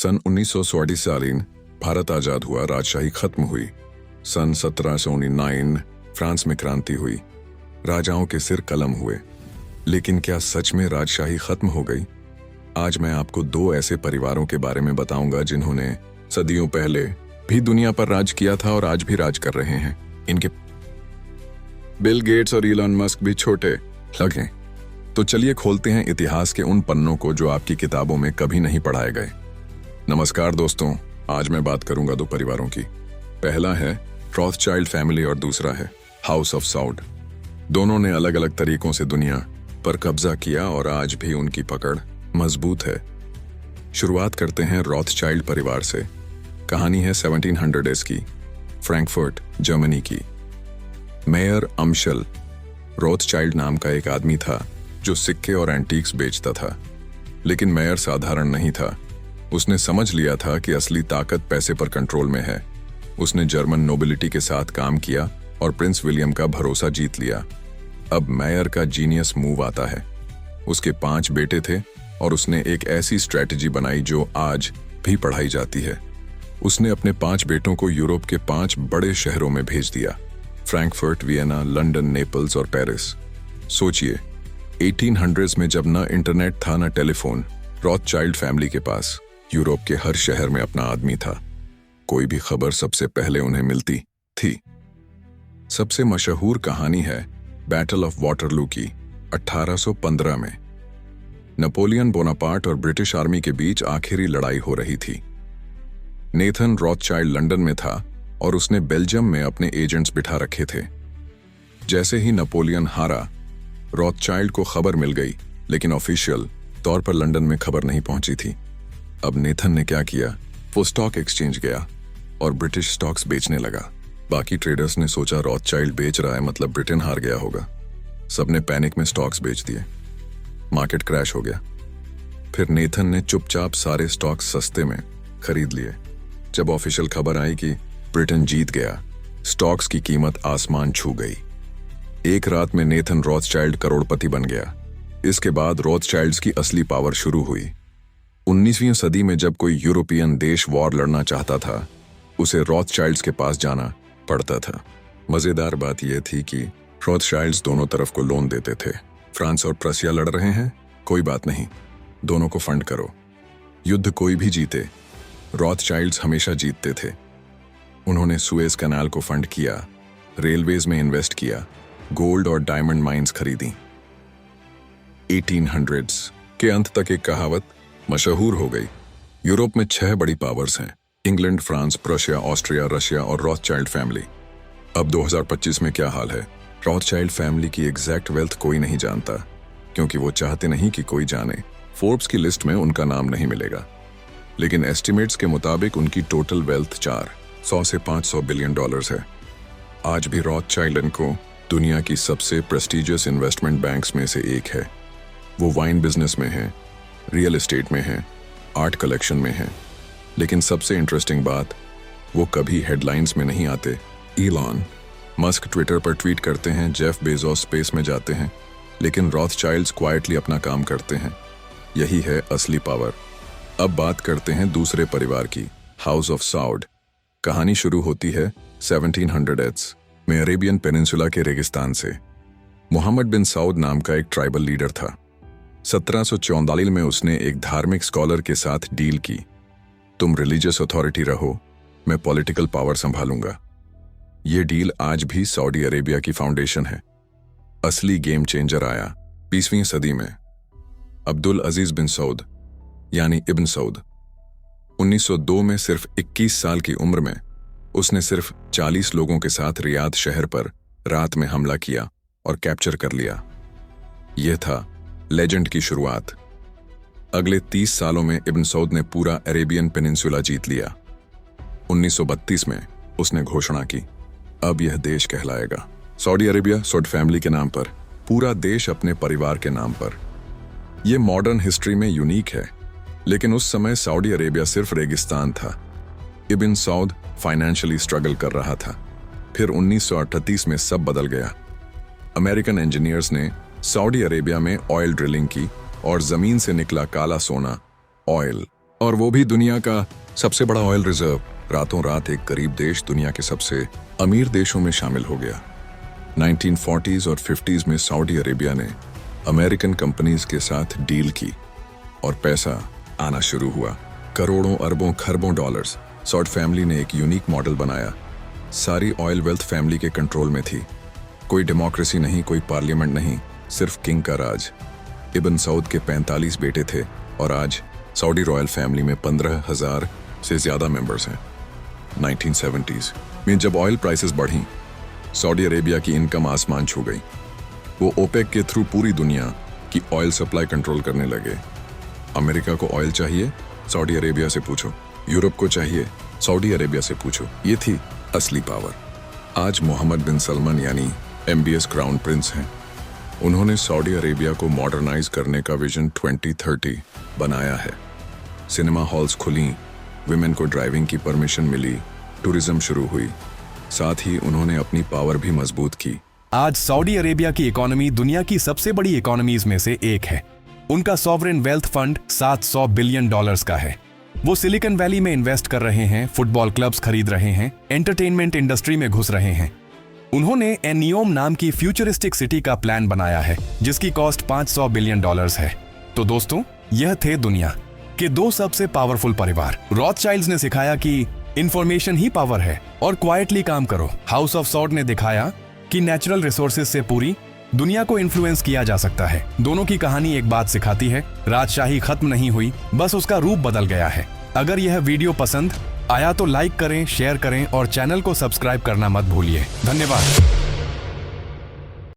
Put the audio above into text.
सन 1947 भारत आजाद हुआ, राजशाही खत्म हुई। सन 1799 फ्रांस में क्रांति हुई, राजाओं के सिर कलम हुए। लेकिन क्या सच में राजशाही खत्म हो गई? आज मैं आपको दो ऐसे परिवारों के बारे में बताऊंगा जिन्होंने सदियों पहले भी दुनिया पर राज किया था और आज भी राज कर रहे हैं। इनके बिल गेट्स और इलॉन मस्क भी छोटे लगे। तो चलिए खोलते हैं इतिहास के उन पन्नों को जो आपकी किताबों में कभी नहीं पढ़ाए गए। नमस्कार दोस्तों, आज मैं बात करूंगा दो परिवारों की। पहला है रॉथस्चाइल्ड फैमिली और दूसरा है हाउस ऑफ साउड। दोनों ने अलग अलग तरीकों से दुनिया पर कब्जा किया और आज भी उनकी पकड़ मजबूत है। शुरुआत करते हैं रॉथस्चाइल्ड परिवार से। कहानी है 1700s की, फ्रैंकफर्ट जर्मनी की। मेयर अमशल रॉथस्चाइल्ड नाम का एक आदमी था जो सिक्के और एंटीक्स बेचता था। लेकिन मेयर साधारण नहीं था। उसने समझ लिया था कि असली ताकत पैसे पर कंट्रोल में है। उसने जर्मन नोबिलिटी के साथ काम किया और प्रिंस विलियम का भरोसा जीत लिया। अब मेयर का जीनियस मूव आता है। उसके 5 बेटे थे और उसने एक ऐसी स्ट्रेटजी बनाई जो आज भी पढ़ाई जाती है। उसने अपने 5 बेटों को यूरोप के 5 बड़े शहरों में भेज दिया, फ्रैंकफर्ट, वियना, लंदन, नेपल्स और पेरिस। सोचिए, 1800s में जब न इंटरनेट था न टेलीफोन, रॉथस्चाइल्ड फैमिली के पास यूरोप के हर शहर में अपना आदमी था। कोई भी खबर सबसे पहले उन्हें मिलती थी। सबसे मशहूर कहानी है बैटल ऑफ वाटरलू की, 1815 में। नेपोलियन बोनापार्ट और ब्रिटिश आर्मी के बीच आखिरी लड़ाई हो रही थी। नेथन रॉथस्चाइल्ड लंदन में था और उसने बेल्जियम में अपने एजेंट्स बिठा रखे थे। जैसे ही नेपोलियन हारा, रॉथस्चाइल्ड को खबर मिल गई, लेकिन ऑफिशियल तौर पर लंदन में खबर नहीं पहुंची थी। अब नेथन ने क्या किया? वो स्टॉक एक्सचेंज गया और ब्रिटिश स्टॉक्स बेचने लगा। बाकी ट्रेडर्स ने सोचा रॉथस्चाइल्ड बेच रहा है, मतलब ब्रिटेन हार गया होगा। सबने पैनिक में स्टॉक्स बेच दिए। मार्केट क्रैश हो गया। फिर नेथन ने चुपचाप सारे स्टॉक्स सस्ते में खरीद लिए। जब ऑफिशियल खबर आई कि ब्रिटेन जीत गया, स्टॉक्स की कीमत आसमान छू गई। एक रात में नेथन रॉथस्चाइल्ड करोड़पति बन गया। इसके बाद रॉथस्चाइल्ड्स की असली पावर शुरू हुई। 19वीं सदी में जब कोई यूरोपियन देश वॉर लड़ना चाहता था, उसे रॉथस्चाइल्ड्स के पास जाना पड़ता था। मजेदार बात यह थी कि रॉथस्चाइल्ड्स दोनों तरफ को लोन देते थे। फ्रांस और प्रसिया लड़ रहे हैं, कोई बात नहीं, दोनों को फंड करो। युद्ध कोई भी जीते, रॉथस्चाइल्ड्स हमेशा जीतते थे। उन्होंने सुएज कैनाल को फंड किया, रेलवेज में इन्वेस्ट किया, गोल्ड और डायमंड माइंस खरीदी। 1800s के अंत तक एक कहावत मशहूर हो गई। यूरोप में 6 बड़ी पावर्स हैं, England, France, Prussia, Austria, Russia और रॉथस्चाइल्ड फैमिली। अब 2025 में क्या हाल है? रॉथस्चाइल्ड फैमिली की एग्जैक्ट वेल्थ कोई नहीं जानता, क्योंकि वो चाहते नहीं कि कोई जाने। फोर्ब्स की लिस्ट में उनका नाम नहीं मिलेगा, लेकिन एस्टिमेट्स के मुताबिक उनकी टोटल वेल्थ 400 से 500 बिलियन डॉलर्स है। आज भी रॉथस्चाइल्ड को दुनिया की सबसे प्रेस्टिजियस इन्वेस्टमेंट बैंक्स में से एक है। वो वाइन बिजनेस में है, रियल एस्टेट में है, आर्ट कलेक्शन में है। लेकिन सबसे इंटरेस्टिंग बात, वो कभी हेडलाइंस में नहीं आते। इलॉन मस्क ट्विटर पर ट्वीट करते हैं, जेफ बेजोस स्पेस में जाते हैं, लेकिन रॉथस्चाइल्ड्स क्वाइटली अपना काम करते हैं। यही है असली पावर। अब बात करते हैं दूसरे परिवार की, हाउस ऑफ साउड। कहानी शुरू होती है 1700s में अरेबियन पेनिनसुला के रेगिस्तान से। मोहम्मद बिन सऊद नाम का एक ट्राइबल लीडर था। 1744 में उसने एक धार्मिक स्कॉलर के साथ डील की, तुम रिलीजियस अथॉरिटी रहो, मैं पॉलिटिकल पावर संभालूंगा। यह डील आज भी सऊदी अरेबिया की फाउंडेशन है। असली गेम चेंजर आया 20वीं सदी में। अब्दुल अजीज बिन सऊद यानी इब्न सऊद 1902 में सिर्फ 21 साल की उम्र में उसने सिर्फ 40 लोगों के साथ रियाद शहर पर रात में हमला किया और कैप्चर कर लिया। यह था लेजेंड की शुरुआत। अगले 30 सालों में इब्न सऊद ने पूरा अरेबियन पेनिनसुला जीत लिया। 1932 में उसने घोषणा की, अब यह देश कहलाएगा सऊदी अरेबिया, सऊद फैमिली के नाम पर, पूरा देश अपने परिवार के नाम पर। यह मॉडर्न हिस्ट्री में यूनिक है, लेकिन उस समय सऊदी अरेबिया सिर्फ रेगिस्तान था। इब्न सऊद फाइनेंशियली स्ट्रगल कर रहा था। फिर 1938 में सब बदल गया। अमेरिकन इंजीनियर्स ने सऊदी अरेबिया में ऑयल ड्रिलिंग की और जमीन से निकला काला सोना, ऑयल, और वो भी दुनिया का सबसे बड़ा ऑयल रिजर्व। रातों रात एक गरीब देश दुनिया के सबसे अमीर देशों में शामिल हो गया। 1940s और 50s में सऊदी अरेबिया ने अमेरिकन कंपनीज के साथ डील की और पैसा आना शुरू हुआ, करोड़ों अरबों खरबों डॉलर्स। सौद फैमिली ने एक यूनिक मॉडल बनाया। सारी ऑयल वेल्थ फैमिली के कंट्रोल में थी। कोई डेमोक्रेसी नहीं, कोई पार्लियामेंट नहीं, सिर्फ किंग का राज। इब्न सऊद के 45 बेटे थे और आज सऊदी रॉयल फैमिली में 15,000 से ज्यादा मेंबर्स हैं। 1970s में जब ऑयल प्राइसेस बढ़ी, सऊदी अरेबिया की इनकम आसमान छू गई। वो ओपेक के थ्रू पूरी दुनिया की ऑयल सप्लाई कंट्रोल करने लगे। अमेरिका को ऑयल चाहिए, सऊदी अरेबिया से पूछो। यूरोप को चाहिए, सऊदी अरेबिया से पूछो। ये थी असली पावर। आज मोहम्मद बिन सलमान यानी MBS क्राउन प्रिंस हैं। उन्होंने सऊदी अरेबिया को मॉडर्नाइज करने का विजन 2030 बनाया है। सिनेमा हॉल्स खुली, विमेन को ड्राइविंग की परमिशन मिली, टूरिज्म शुरू हुई। साथ ही उन्होंने अपनी पावर भी मजबूत की। आज सऊदी अरेबिया की इकोनॉमी दुनिया की सबसे बड़ी इकोनॉमीज में से एक है। उनका सॉवरेन वेल्थ फंड $700 बिलियन का है। वो सिलिकॉन वैली में इन्वेस्ट कर रहे हैं, फुटबॉल क्लब्स खरीद रहे हैं, एंटरटेनमेंट इंडस्ट्री में घुस रहे हैं। उन्होंने एनियोम नाम की फ्यूचरिस्टिक सिटी का प्लान बनाया है जिसकी कॉस्ट $500 बिलियन है। तो दोस्तों, यह थे दुनिया के 2 सबसे पावरफुल परिवार। रॉथशाइल्ड्स ने सिखाया कि इंफॉर्मेशन ही पावर है और क्वाइटली काम करो। हाउस ऑफ सॉड ने दिखाया कि नेचुरल रिसोर्सेज से पूरी दुनिया को इन्फ्लुएंस किया जा सकता है। दोनों की कहानी एक बात सिखाती है, राजशाही खत्म नहीं हुई, बस उसका रूप बदल गया है। अगर यह वीडियो पसंद आया तो लाइक करें, शेयर करें और चैनल को सब्सक्राइब करना मत भूलिए। धन्यवाद।